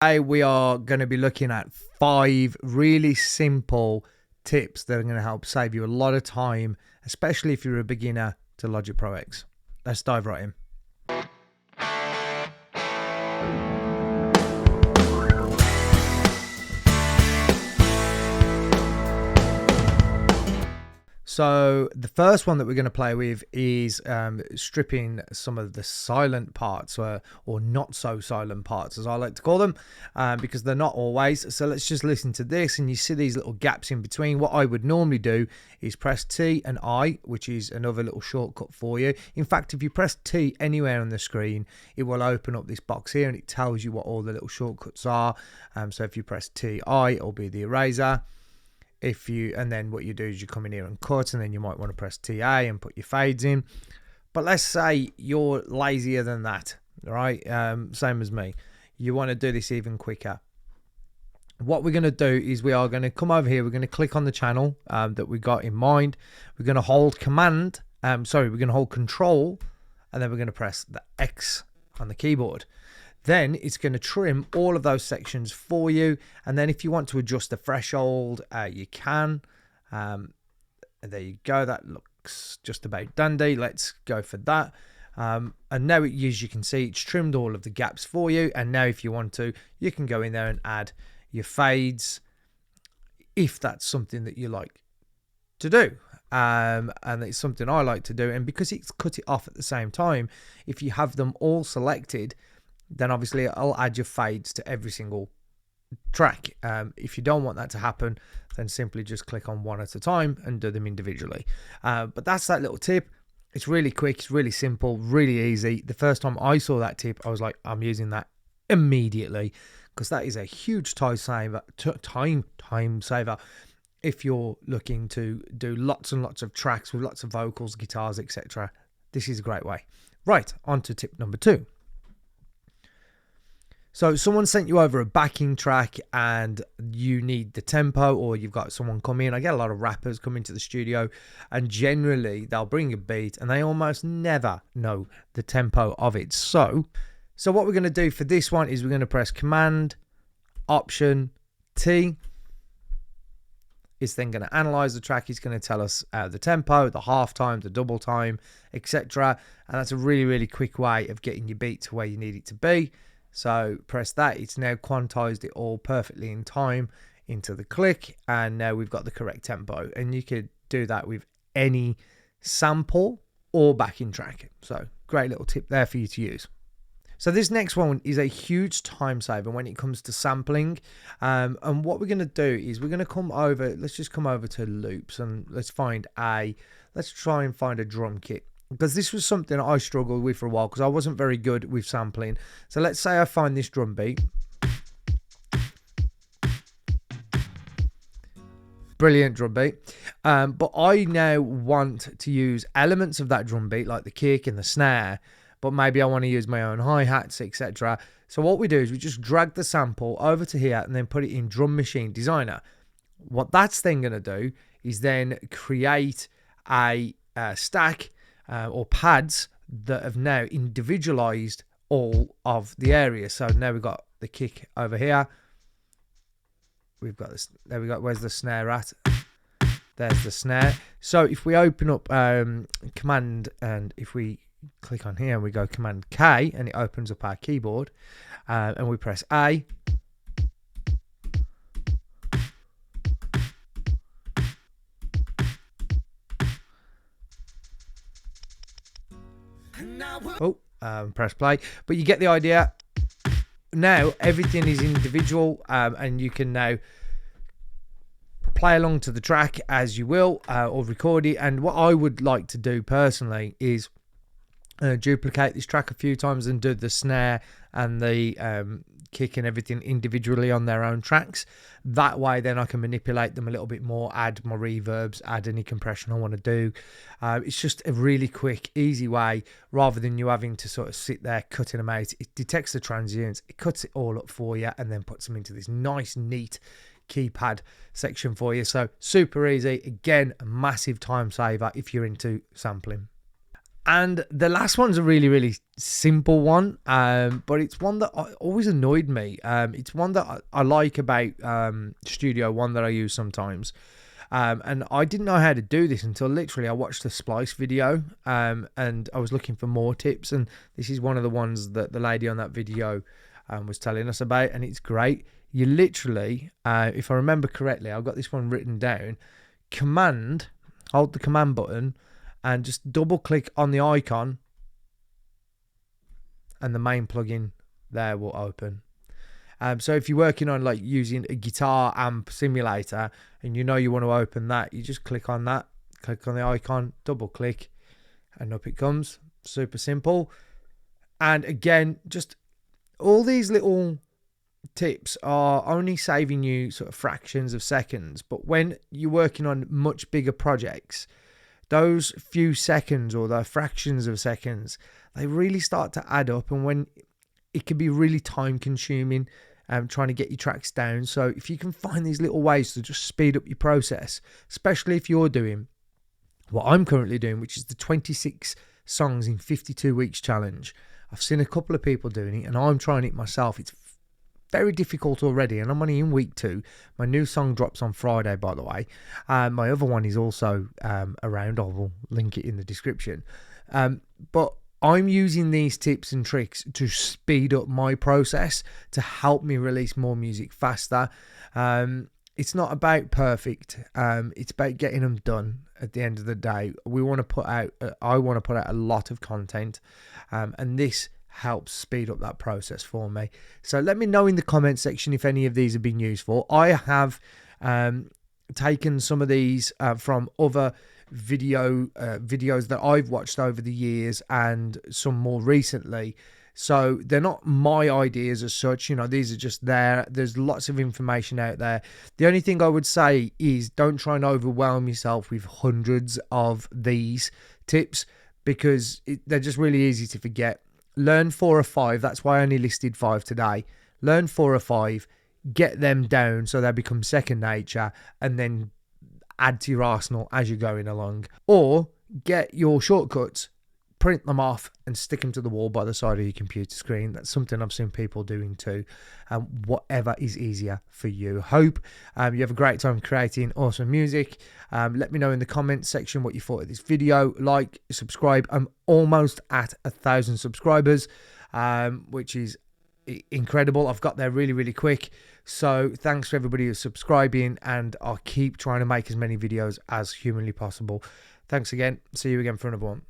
Today we are going to be looking at 5 really simple tips that are going to help save you a lot of time, especially if you're a beginner to Logic Pro X. Let's dive right in. So the first one that we're going to play with is stripping some of the silent parts, or not so silent parts, as I like to call them, because they're not always. So let's just listen to this, and you see these little gaps in between. What I would normally do is press T and I, which is another little shortcut for you. In fact, if you press T anywhere on the screen, it will open up this box here, and it tells you what all the little shortcuts are. So if you press T, I, it'll be the eraser. And then what you do is you come in here and cut, and then you might want to press TA and put your fades in. But let's say you're lazier than that, right? Same as me. You want to do this even quicker. What we're going to do is we are going to come over here. We're going to click on the channel that we got in mind. We're going to hold we're going to hold Control, and then we're going to press the X on the keyboard. Then it's going to trim all of those sections for you. And then if you want to adjust the threshold, you can. There you go. That looks just about dandy. Let's go for that. And now, as you can see, it's trimmed all of the gaps for you. And now if you want to, you can go in there and add your fades, if that's something that you like to do. And it's something I like to do. And because it's cut it off at the same time, if you have them all selected, then obviously I'll add your fades to every single track. If you don't want that to happen, then simply just click on one at a time and do them individually. But that's that little tip. It's really quick, it's really simple, really easy. The first time I saw that tip, I was like, I'm using that immediately, because that is a huge time saver if you're looking to do lots and lots of tracks with lots of vocals, guitars, etc. This is a great way. Right, on to tip number 2. So someone sent you over a backing track and you need the tempo, or you've got someone come in. I get a lot of rappers come into the studio, and generally they'll bring a beat and they almost never know the tempo of it. So what we're going to do for this one is we're going to press Command Option T. It's then going to analyze the track. It's going to tell us the tempo, the half time, the double time, etc. And that's a really, really quick way of getting your beat to where you need it to be. So press that. It's now quantized it all perfectly in time into the click, and now we've got the correct tempo. And you could do that with any sample or backing track. So great little tip there for you to use. So this next one is a huge time saver when it comes to sampling. And what we're going to do is we're going to come over. Let's just come over to loops, and let's try and find a drum kit. Because this was something I struggled with for a while, because I wasn't very good with sampling. So let's say I find this drum beat. Brilliant drum beat. But I now want to use elements of that drum beat, like the kick and the snare. But maybe I want to use my own hi-hats, etc. So what we do is we just drag the sample over to here and then put it in Drum Machine Designer. What that's then going to do is then create a stack or pads that have now individualized all of the areas. So now we've got the kick over here. We've got this. There we go. Where's the snare at? There's the snare. So if we open up Command, and if we click on here and we go Command K, and it opens up our keyboard, and we press A. Press play, but you get the idea. Now everything is individual, and you can now play along to the track as you will, or record it. And what I would like to do personally is duplicate this track a few times and do the snare and the kick and everything individually on their own tracks. That way then I can manipulate them a little bit more, add my reverbs, add any compression I want to do. It's just a really quick, easy way, rather than you having to sort of sit there cutting them out. It detects the transients, it cuts it all up for you, and then puts them into this nice, neat keypad section for you. So super easy. Again, a massive time saver if you're into sampling. And the last one's a really, really simple one, but it's one that always annoyed me. It's one that I like about Studio One that I use sometimes. And I didn't know how to do this until literally I watched the Splice video, and I was looking for more tips. And this is one of the ones that the lady on that video was telling us about, and it's great. You literally, if I remember correctly, I've got this one written down, hold the command button, and just double click on the icon, and the main plugin there will open. So if you're working on like using a guitar amp simulator and you know you want to open that, you just click on that, click on the icon, double click, and up it comes. Super simple. And again, just all these little tips are only saving you sort of fractions of seconds, but when you're working on much bigger projects, those few seconds or the fractions of seconds, they really start to add up, and when it can be really time consuming trying to get your tracks down. So if you can find these little ways to just speed up your process, especially if you're doing what I'm currently doing, which is the 26 songs in 52 weeks challenge. I've seen a couple of people doing it, and I'm trying it myself. It's very difficult already, and I'm only in week 2. My new song drops on Friday, by the way. My other one is also around. I will link it in the description. But I'm using these tips and tricks to speed up my process to help me release more music faster. It's not about perfect. It's about getting them done at the end of the day. I want to put out a lot of content, and this helps speed up that process for me. So let me know in the comment section if any of these have been useful. I have taken some of these from other videos that I've watched over the years, and some more recently. So they're not my ideas as such, these are just there's lots of information out there. The only thing I would say is don't try and overwhelm yourself with hundreds of these tips, because they're just really easy to forget. Learn 4 or 5. That's why I only listed 5 today. Learn 4 or 5, get them down so they become second nature, and then add to your arsenal as you're going along. Or get your shortcuts, print them off, and stick them to the wall by the side of your computer screen. That's something I've seen people doing too. Whatever is easier for you. Hope you have a great time creating awesome music. Let me know in the comments section what you thought of this video. Like, subscribe. I'm almost at 1,000 subscribers, which is incredible. I've got there really, really quick. So thanks for everybody who's subscribing, and I'll keep trying to make as many videos as humanly possible. Thanks again. See you again for another one.